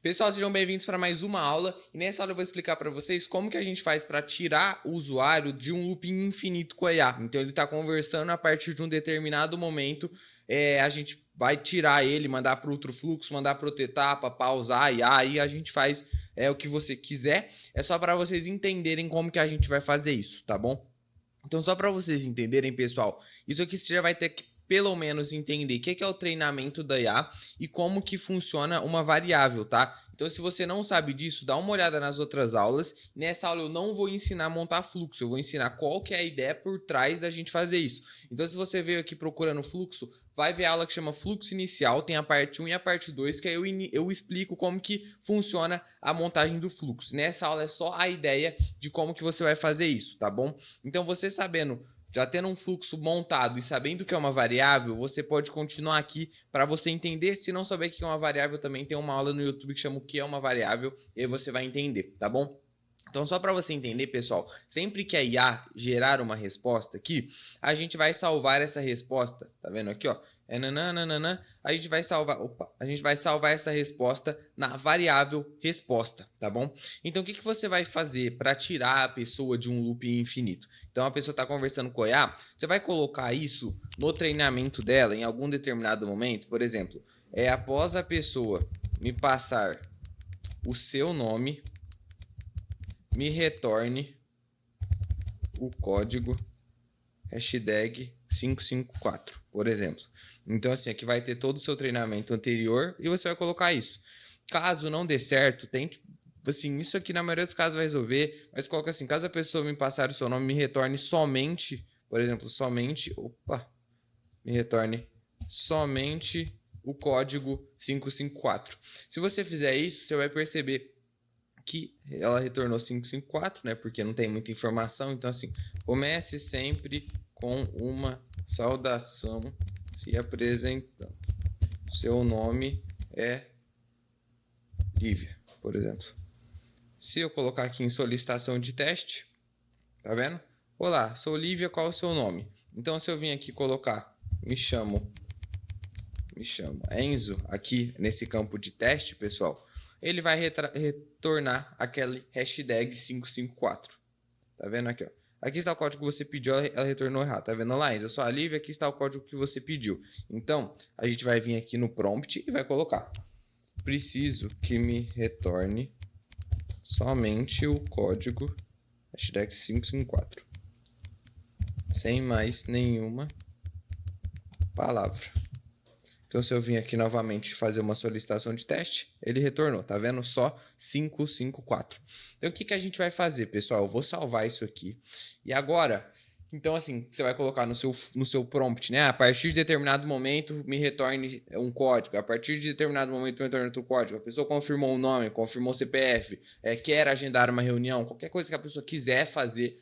Pessoal, sejam bem-vindos para mais uma aula e nessa aula eu vou explicar para vocês como que a gente faz para tirar o usuário de um looping infinito com a IA. Então ele está conversando a partir de um determinado momento, a gente vai tirar ele, mandar para outro fluxo, mandar para outra etapa, pausar e aí a gente faz o que você quiser. É só para vocês entenderem como que a gente vai fazer isso, tá bom? Então só para vocês entenderem, pessoal, isso aqui você já vai ter que pelo menos entender o que é o treinamento da IA e como que funciona uma variável, tá? Então se você não sabe disso, dá uma olhada nas outras aulas. Nessa aula eu não vou ensinar a montar fluxo, eu vou ensinar qual que é a ideia por trás da gente fazer isso. Então se você veio aqui procurando fluxo, vai ver a aula que chama fluxo inicial, tem a parte 1 e a parte 2, que aí eu explico como que funciona a montagem do fluxo. Nessa aula é só a ideia de como que você vai fazer isso, tá bom? Então você sabendo, já tendo um fluxo montado e sabendo que é uma variável, você pode continuar aqui para você entender. Se não souber o que é uma variável, também tem uma aula no YouTube que chama o que é uma variável e aí você vai entender, tá bom? Então, só para você entender, pessoal, sempre que a IA gerar uma resposta aqui, a gente vai salvar essa resposta, tá vendo aqui, ó? A gente vai salvar essa resposta na variável resposta, tá bom? Então, o que você vai fazer para tirar a pessoa de um loop infinito? Então, a pessoa está conversando com a IA, você vai colocar isso no treinamento dela em algum determinado momento, por exemplo, após a pessoa me passar o seu nome, me retorne o código hashtag 554, por exemplo. Então, assim, aqui vai ter todo o seu treinamento anterior e você vai colocar isso. Caso não dê certo, tente, assim, isso aqui na maioria dos casos vai resolver, mas coloca assim, caso a pessoa me passar o seu nome, me retorne somente, por exemplo, me retorne somente o código 554. Se você fizer isso, você vai perceber que ela retornou 554, né? Porque não tem muita informação. Então, assim, comece sempre com uma saudação se apresentando. Seu nome é Lívia, por exemplo. Se eu colocar aqui em solicitação de teste, tá vendo? Olá, sou Lívia, qual é o seu nome? Então, se eu vim aqui colocar, me chamo Enzo, aqui nesse campo de teste, pessoal, ele vai retornar aquele hashtag 554. Tá vendo aqui, ó? Aqui está o código que você pediu, ela retornou errado. Tá vendo lá, Enzo? Eu sou a Lívia, aqui está o código que você pediu. Então, a gente vai vir aqui no prompt e vai colocar: preciso que me retorne somente o código hashtag 554. Sem mais nenhuma palavra. Então, se eu vim aqui novamente fazer uma solicitação de teste, ele retornou, tá vendo? Só 554. Então, o que a gente vai fazer, pessoal? Eu vou salvar isso aqui. E agora, então, assim, você vai colocar no seu prompt, né? A partir de determinado momento, me retorne um código. A partir de determinado momento, me retorne outro código. A pessoa confirmou o nome, confirmou o CPF, quer agendar uma reunião, qualquer coisa que a pessoa quiser fazer,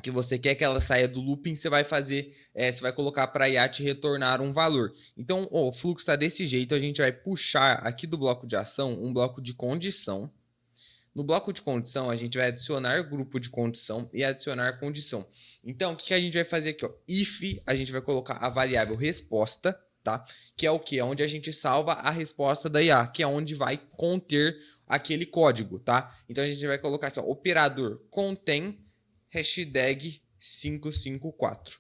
que você quer que ela saia do looping, você vai fazer, você vai colocar para a IA te retornar um valor. Então, o fluxo está desse jeito, a gente vai puxar aqui do bloco de ação um bloco de condição. No bloco de condição, a gente vai adicionar grupo de condição e adicionar condição. Então, o que a gente vai fazer aqui? Ó? If, a gente vai colocar a variável resposta, tá? Que é o que? É onde a gente salva a resposta da IA, que é onde vai conter aquele código, tá? Então, a gente vai colocar aqui, ó, operador contém hashtag 554.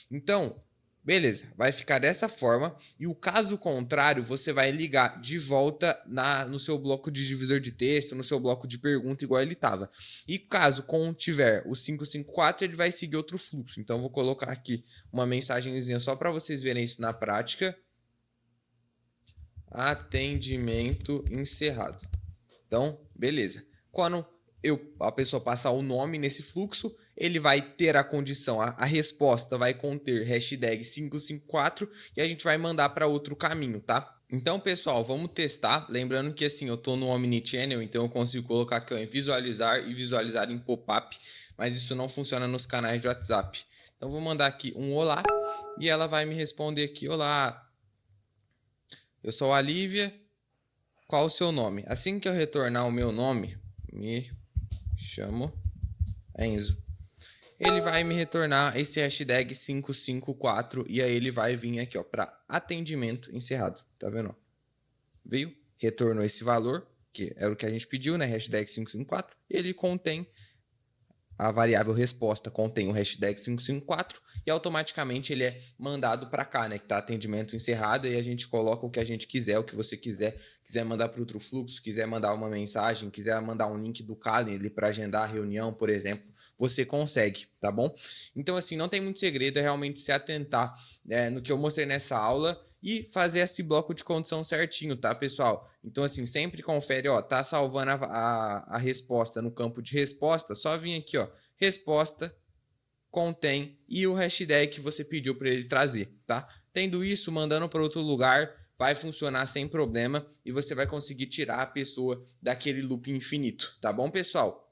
Então, beleza, vai ficar dessa forma. E o caso contrário, você vai ligar de volta no seu bloco de divisor de texto, no seu bloco de pergunta, igual ele estava. E caso contiver o 554, ele vai seguir outro fluxo. Então, vou colocar aqui uma mensagenzinha só para vocês verem isso na prática. Atendimento encerrado. Então, beleza. Quando a pessoa passar o nome nesse fluxo, ele vai ter a condição, a resposta vai conter hashtag 554 e a gente vai mandar para outro caminho, tá? Então, pessoal, vamos testar. Lembrando que assim, eu estou no Omnichannel, então eu consigo colocar aqui em visualizar e visualizar em pop-up, mas isso não funciona nos canais de WhatsApp. Então, vou mandar aqui um olá e ela vai me responder aqui: olá, eu sou a Lívia, qual o seu nome? Assim que eu retornar o meu nome, me chamo Enzo, ele vai me retornar esse hashtag 554 e aí ele vai vir aqui, ó, para atendimento encerrado, tá vendo? Veio? retornou esse valor, que era o que a gente pediu, né? Hashtag 554, ele contém a variável resposta, contém o hashtag 554 e automaticamente ele é mandado para cá, né? Que tá atendimento encerrado e a gente coloca o que a gente quiser, o que você quiser. Quiser mandar para outro fluxo, quiser mandar uma mensagem, quiser mandar um link do Calendly para agendar a reunião, por exemplo, você consegue, tá bom? Então, assim, não tem muito segredo, é realmente se atentar no que eu mostrei nessa aula e fazer esse bloco de condição certinho, tá, pessoal? Então, assim, sempre confere, ó, tá salvando a resposta no campo de resposta, só vir aqui, ó, resposta, contém e o hashtag que você pediu para ele trazer, tá? Tendo isso, mandando para outro lugar, vai funcionar sem problema e você vai conseguir tirar a pessoa daquele loop infinito, tá bom, pessoal?